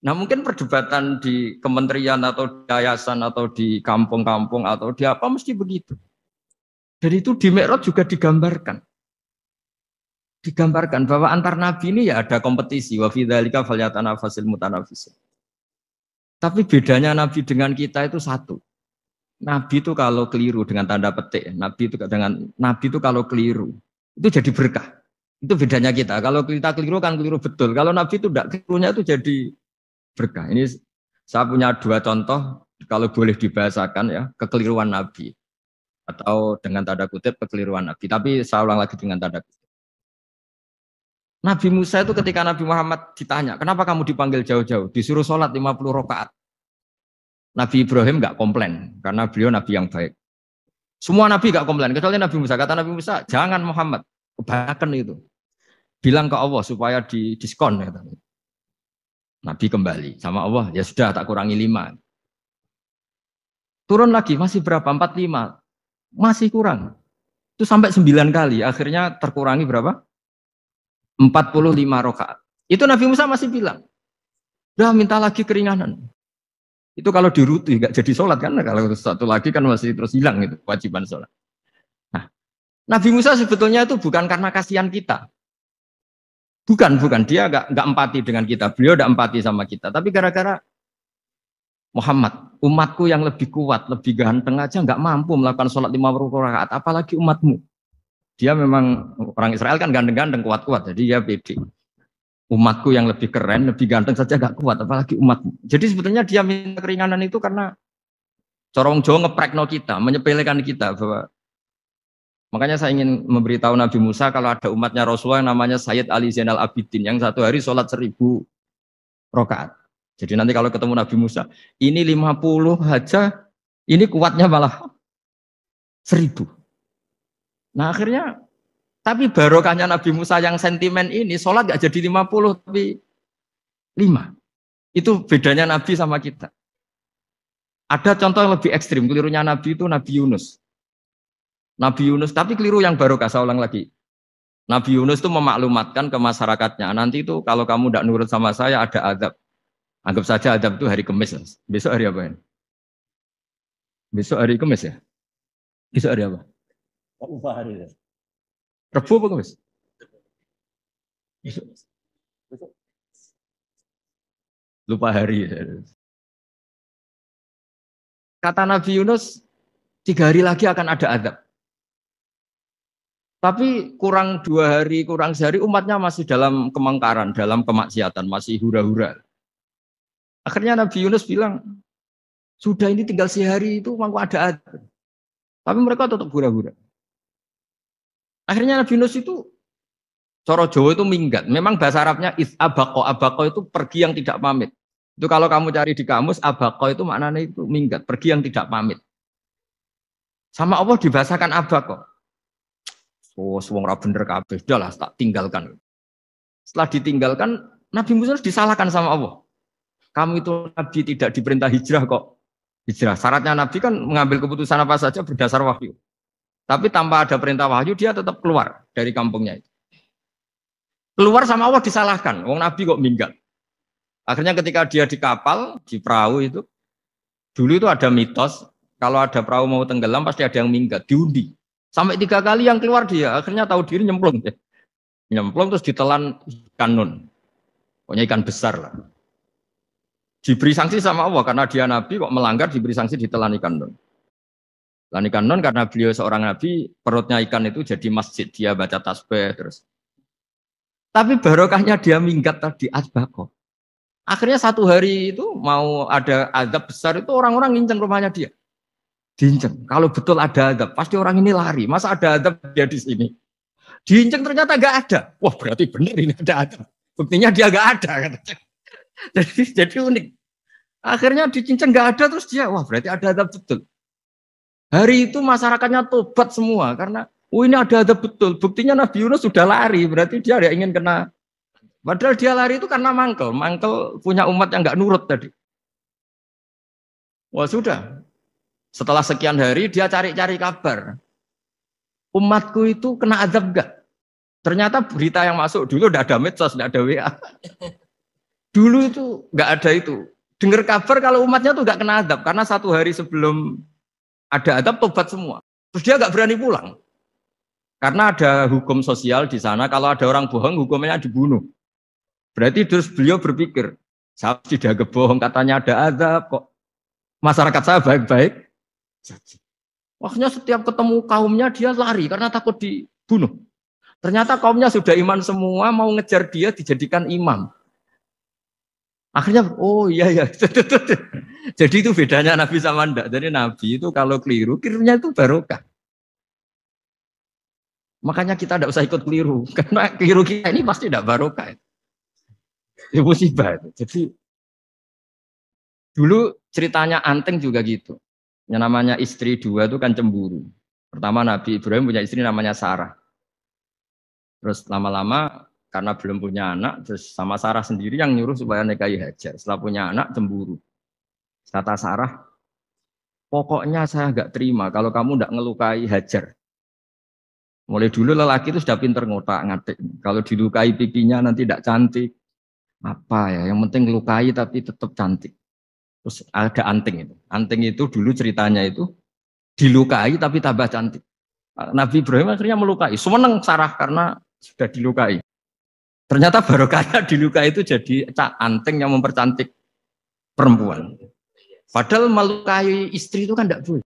Nah mungkin perdebatan di kementerian atau di yayasan atau di kampung-kampung atau di apa mesti begitu. Jadi itu di Mi'raj juga digambarkan. Digambarkan bahwa antar nabi ini ya ada kompetisi. Wa fi dzalika falyatanafasil mutanafisun. Tapi bedanya nabi dengan kita itu satu. Nabi itu kalau keliru dengan tanda petik, nabi itu kalau keliru itu jadi berkah. Itu bedanya kita. Kalau kita keliru kan keliru betul. Kalau nabi itu tidak kelirunya itu jadi berkah. Ini saya punya dua contoh kalau boleh dibahasakan ya, kekeliruan nabi atau dengan tanda kutip kekeliruan nabi. Tapi saya ulang lagi dengan tanda kutip. Nabi Musa itu ketika Nabi Muhammad ditanya, kenapa kamu dipanggil jauh-jauh? Disuruh sholat 50 rakaat. Nabi Ibrahim nggak komplain, karena beliau Nabi yang baik. Semua Nabi nggak komplain, kecuali Nabi Musa. Kata Nabi Musa, jangan Muhammad, kebanyakan itu. Bilang ke Allah supaya di diskon. Kata. Nabi kembali sama Allah, ya sudah tak kurangi 5. Turun lagi, masih berapa? 45. Masih kurang. Itu sampai 9 kali, akhirnya terkurangi berapa? 45 rakaat. Itu Nabi Musa masih bilang, udah minta lagi keringanan. Itu kalau diruti nggak jadi sholat kan? Kalau satu lagi kan masih terus hilang itu kewajiban sholat. Nah, Nabi Musa sebetulnya itu bukan karena kasihan kita, bukan dia nggak empati dengan kita, beliau udah empati sama kita. Tapi gara-gara Muhammad, umatku yang lebih kuat, lebih ganteng aja nggak mampu melakukan sholat 50 rakaat, apalagi umatmu. Dia memang orang Israel kan ganteng-ganteng, kuat-kuat, jadi dia pede. Umatku yang lebih keren, lebih ganteng saja gak kuat, apalagi umatmu. Jadi sebetulnya dia minta keringanan itu karena corong Jawa ngeprekno kita, menyepelekan kita bahwa makanya saya ingin memberitahu Nabi Musa kalau ada umatnya Rasulullah yang namanya Sayyid Ali Zainal Abidin yang satu hari sholat 1000 rakaat. Jadi nanti kalau ketemu Nabi Musa, ini 50 aja, ini kuatnya malah 1000. Nah akhirnya, tapi barokahnya Nabi Musa yang sentimen ini, sholat gak jadi 50, tapi 5. Itu bedanya Nabi sama kita. Ada contoh yang lebih ekstrim, kelirunya Nabi itu Nabi Yunus. Nabi Yunus, tapi keliru yang barokah, saya ulang lagi. Nabi Yunus itu memaklumatkan ke masyarakatnya, nanti itu kalau kamu tidak nurut sama saya ada azab. Anggap saja azab itu hari Kamis. Besok hari apa ini? Besok hari Kamis ya? Besok hari apa? Lupa hari ya. Rebu apa Kamis? Lupa hari. Kata Nabi Yunus, 3 hari lagi akan ada azab. Tapi kurang 2 hari, kurang sehari umatnya masih dalam kemungkaran, dalam kemaksiatan, masih hura-hura. Akhirnya Nabi Yunus bilang, sudah ini tinggal sehari itu mangko ada azab. Tapi mereka tetap hura-hura. Akhirnya Nabi Yunus itu Coro Jawa itu minggat. Memang bahasa Arabnya abako. Abako itu pergi yang tidak pamit. Itu kalau kamu cari di kamus, abako itu maknanya itu minggat, pergi yang tidak pamit. Sama Allah dibahasakan abako. Oh, semua orang bener kabeh, udahlah tak tinggalkan. Setelah ditinggalkan, Nabi Musa disalahkan sama Allah. Kamu itu Nabi tidak diperintah hijrah kok. Hijrah. Syaratnya Nabi kan mengambil keputusan apa saja berdasar wahyu. Tapi tanpa ada perintah wahyu, dia tetap keluar dari kampungnya itu. Keluar sama Allah disalahkan. Wong Nabi kok minggat. Akhirnya ketika dia di kapal, di perahu itu, dulu itu ada mitos, kalau ada perahu mau tenggelam pasti ada yang minggat, diundi. Sampai 3 kali yang keluar dia, akhirnya tahu diri nyemplung. Nyemplung terus ditelan ikan nun. Pokoknya ikan besar lah. Diberi sanksi sama Allah, karena dia Nabi kok melanggar, diberi sanksi ditelan ikan nun. Telan ikan nun karena beliau seorang Nabi, perutnya ikan itu jadi masjid, dia baca tasbih terus. Tapi barokahnya dia minggat tadi asbako. Akhirnya 1 hari itu mau ada azab besar itu orang-orang nginceng rumahnya dia. Diinceng. Kalau betul ada azab, pasti orang ini lari. Masa ada azab dia di sini? Diinceng ternyata nggak ada. Wah berarti benar ini ada azab. Buktinya dia nggak ada. Jadi unik. Akhirnya dicinceng nggak ada terus dia, wah berarti ada azab betul. Hari itu masyarakatnya tobat semua karena ini ada betul. Buktinya Nabi Yunus sudah lari, berarti dia ada ingin kena. Padahal dia lari itu karena mangkel punya umat yang nggak nurut tadi. Wah sudah. Setelah sekian hari dia cari-cari kabar. Umatku itu kena azab enggak? Ternyata berita yang masuk dulu udah ada medsos, udah ada WA. Dulu itu nggak ada itu. Dengar kabar kalau umatnya tuh nggak kena azab karena 1 hari sebelum ada azab tobat semua. Terus dia nggak berani pulang. Karena ada hukum sosial di sana, kalau ada orang bohong hukumnya dibunuh. Berarti terus beliau berpikir, saya tidak bohong, katanya ada azab kok. Masyarakat saya baik-baik. Makanya setiap ketemu kaumnya dia lari karena takut dibunuh. Ternyata kaumnya sudah iman semua, mau ngejar dia dijadikan imam. Akhirnya, oh iya. Jadi itu bedanya Nabi sama ndak. Jadi Nabi itu kalau kelirunya itu barokah. Makanya kita tidak usah ikut keliru, karena keliru kita ini pasti tidak barokah. Itu musibah. Jadi dulu ceritanya Anteng juga gitu. Yang namanya istri 2 itu kan cemburu. Pertama Nabi Ibrahim punya istri namanya Sarah. Terus lama-lama karena belum punya anak, terus sama Sarah sendiri yang nyuruh supaya nikahi Hajar. Setelah punya anak cemburu. Kata Sarah, pokoknya saya nggak terima kalau kamu nggak ngelukai Hajar. Mulai dulu lelaki itu sudah pinter ngotak-ngatik. Kalau dilukai pipinya nanti tidak cantik. Apa ya, yang penting lukai tapi tetap cantik. Terus ada anting itu. Anting itu dulu ceritanya itu dilukai tapi tambah cantik. Nabi Ibrahim akhirnya melukai. Seneng Sarah karena sudah dilukai. Ternyata barokahnya dilukai itu jadi anting yang mempercantik perempuan. Padahal melukai istri itu kan tidak boleh.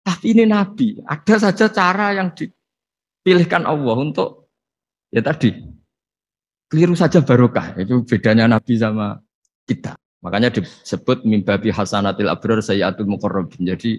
Tapi ini Nabi, ada saja cara yang dipilihkan Allah untuk ya tadi keliru saja barokah. Itu bedanya Nabi sama kita. Makanya disebut mimbabi hasanatil abrar sayyatul muqarrabin. Jadi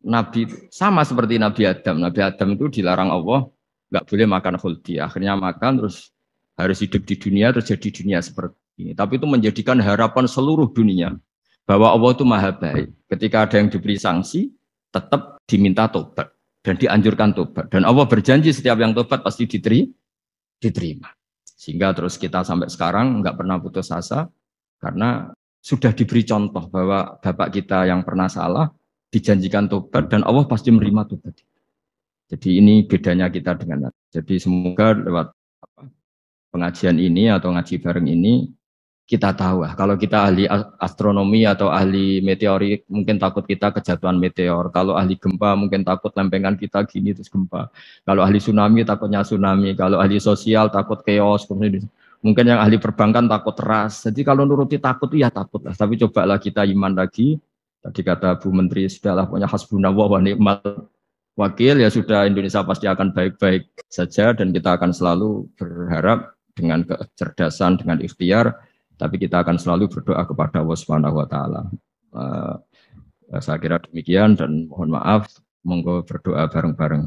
Nabi sama seperti Nabi Adam. Nabi Adam itu dilarang Allah nggak boleh makan khuldi. Akhirnya makan terus harus hidup di dunia terus jadi dunia seperti ini. Tapi itu menjadikan harapan seluruh dunia bahwa Allah itu maha baik. Ketika ada yang diberi sanksi tetap diminta tobat dan dianjurkan tobat. Dan Allah berjanji setiap yang tobat pasti diterima. Sehingga terus kita sampai sekarang nggak pernah putus asa karena sudah diberi contoh bahwa bapak kita yang pernah salah dijanjikan tobat dan Allah pasti menerima tobat. Jadi ini bedanya kita dengan Nabi. Jadi semoga lewat pengajian ini atau ngaji bareng ini kita tahu kalau kita ahli astronomi atau ahli meteorik mungkin takut kita kejatuhan meteor. Kalau ahli gempa mungkin takut lempengan kita gini terus gempa. Kalau ahli tsunami takutnya tsunami. Kalau ahli sosial takut chaos. Mungkin yang ahli perbankan takut ras. Jadi kalau nuruti takut ya takut lah. Tapi cobalah kita iman lagi. Tadi kata Bu Menteri sudahlah punya hasbunallah wa ni'mal wakil ya sudah Indonesia pasti akan baik-baik saja dan kita akan selalu berharap dengan kecerdasan dengan ikhtiar. Tapi kita akan selalu berdoa kepada Allah Subhanahu wa taala. Saya kira demikian dan mohon maaf Monggo berdoa bareng-bareng.